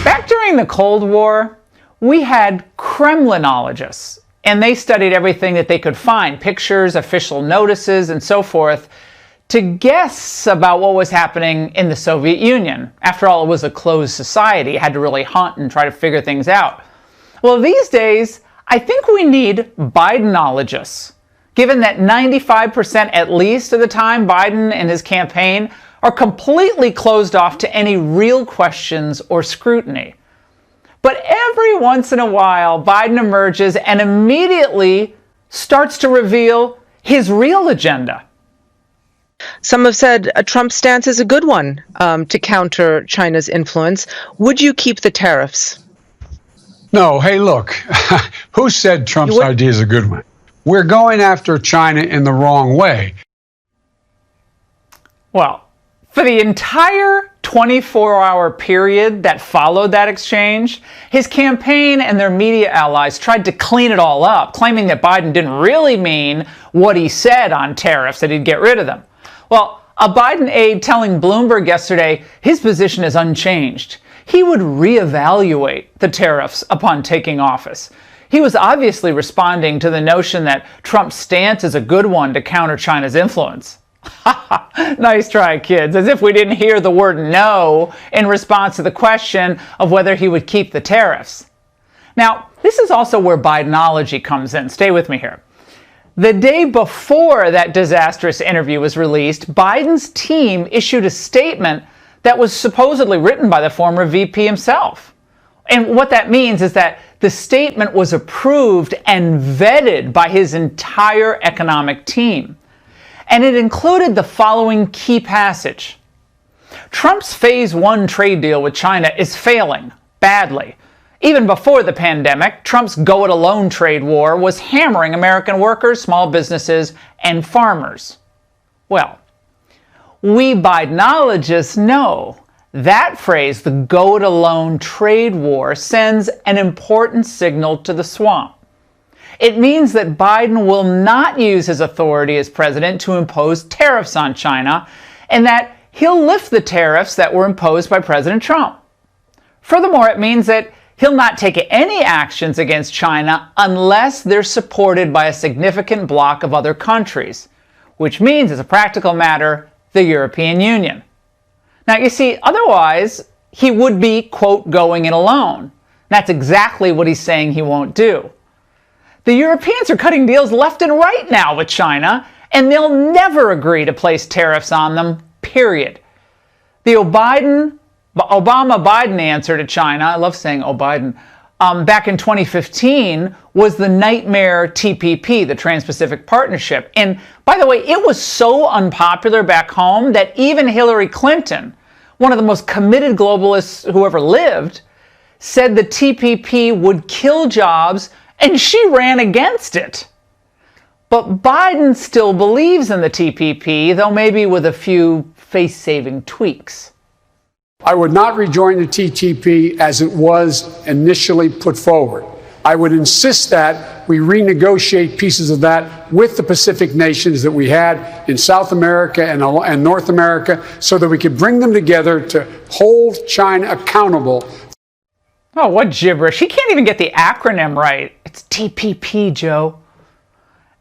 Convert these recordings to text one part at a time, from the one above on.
Back during the Cold War, we had Kremlinologists, and they studied everything that they could find, pictures, official notices, and so forth, to guess about what was happening in the Soviet Union. After all, it was a closed society. You had to really hunt and try to figure things out. Well, these days, I think we need Bidenologists, given that 95% at least of the time Biden and his campaign are completely closed off to any real questions or scrutiny. But every once in a while, Biden emerges and immediately starts to reveal his real agenda. Some have said Trump's stance is a good one to counter China's influence. Would you keep the tariffs? No. Hey, look, who said Trump's idea is a good one? We're going after China in the wrong way. Well, for the entire 24-hour period that followed that exchange, his campaign and their media allies tried to clean it all up, claiming that Biden didn't really mean what he said on tariffs, that he'd get rid of them. Well, a Biden aide telling Bloomberg yesterday his position is unchanged. He would reevaluate the tariffs upon taking office. He was obviously responding to the notion that Trump's stance is a good one to counter China's influence. Nice try, kids. As if we didn't hear the word no in response to the question of whether he would keep the tariffs. Now, this is also where Bidenology comes in. Stay with me here. The day before that disastrous interview was released, Biden's team issued a statement that was supposedly written by the former VP himself. And what that means is that the statement was approved and vetted by his entire economic team. And it included the following key passage. Trump's Phase 1 trade deal with China is failing badly. Even before the pandemic, Trump's go-it-alone trade war was hammering American workers, small businesses, and farmers. Well, we Bidenologists know that phrase, the go-it-alone trade war, sends an important signal to the swamp. It means that Biden will not use his authority as president to impose tariffs on China, and that he'll lift the tariffs that were imposed by President Trump. Furthermore, it means that he'll not take any actions against China unless they're supported by a significant bloc of other countries, which means, as a practical matter, the European Union. Now, you see, otherwise, he would be, quote, going it alone. That's exactly what he's saying he won't do. The Europeans are cutting deals left and right now with China, and they'll never agree to place tariffs on them, period. The Obama-Biden answer to China, I love saying Biden, back in 2015 was the nightmare TPP, the Trans-Pacific Partnership. And by the way, it was so unpopular back home that even Hillary Clinton, one of the most committed globalists who ever lived, said the TPP would kill jobs, and she ran against it. But Biden still believes in the TPP, though maybe with a few face-saving tweaks. I would not rejoin the TPP as it was initially put forward. I would insist that we renegotiate pieces of that with the Pacific nations that we had in South America and North America so that we could bring them together to hold China accountable. Oh, what gibberish. He can't even get the acronym right. It's TPP, Joe.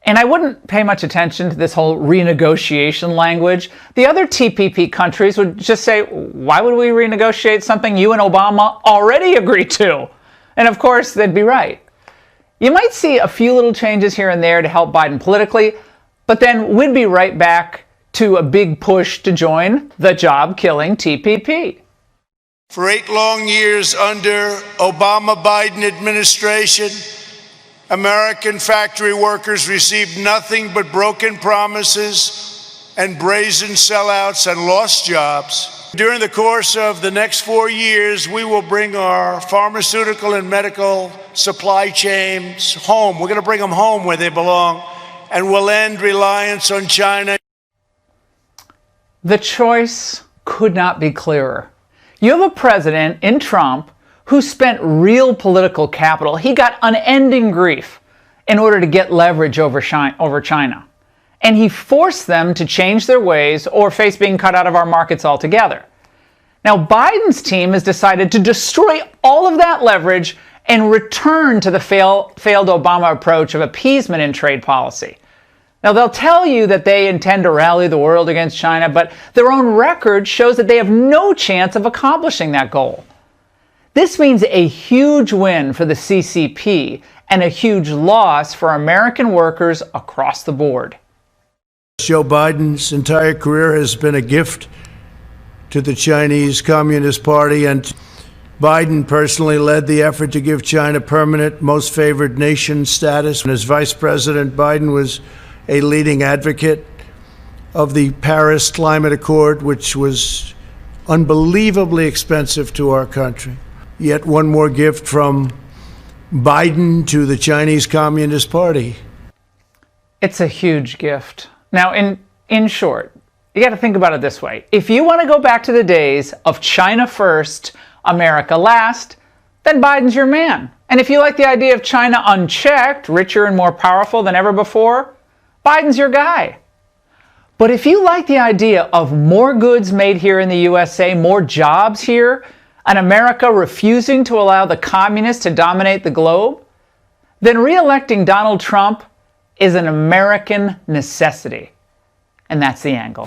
And I wouldn't pay much attention to this whole renegotiation language. The other TPP countries would just say, why would we renegotiate something you and Obama already agreed to? And of course, they'd be right. You might see a few little changes here and there to help Biden politically, but then we'd be right back to a big push to join the job-killing TPP. For 8 long years under Obama-Biden administration, American factory workers received nothing but broken promises and brazen sellouts and lost jobs. During the course of the next 4 years, we will bring our pharmaceutical and medical supply chains home. We're going to bring them home where they belong, and we'll end reliance on China. The choice could not be clearer. You have a president in Trump who spent real political capital. He got unending grief in order to get leverage over China. And he forced them to change their ways or face being cut out of our markets altogether. Now, Biden's team has decided to destroy all of that leverage and return to the failed Obama approach of appeasement in trade policy. Now, they'll tell you that they intend to rally the world against China, but their own record shows that they have no chance of accomplishing that goal. This means a huge win for the CCP and a huge loss for American workers across the board. Joe Biden's entire career has been a gift to the Chinese Communist Party, and Biden personally led the effort to give China permanent most favored nation status. And as Vice President, Biden was a leading advocate of the Paris Climate Accord, which was unbelievably expensive to our country. Yet one more gift from Biden to the Chinese Communist Party. It's a huge gift. Now, in short, you got to think about it this way. If you want to go back to the days of China first, America last, then Biden's your man. And if you like the idea of China unchecked, richer and more powerful than ever before, Biden's your guy. But if you like the idea of more goods made here in the USA, more jobs here, and America refusing to allow the communists to dominate the globe, then re-electing Donald Trump is an American necessity. And that's the angle.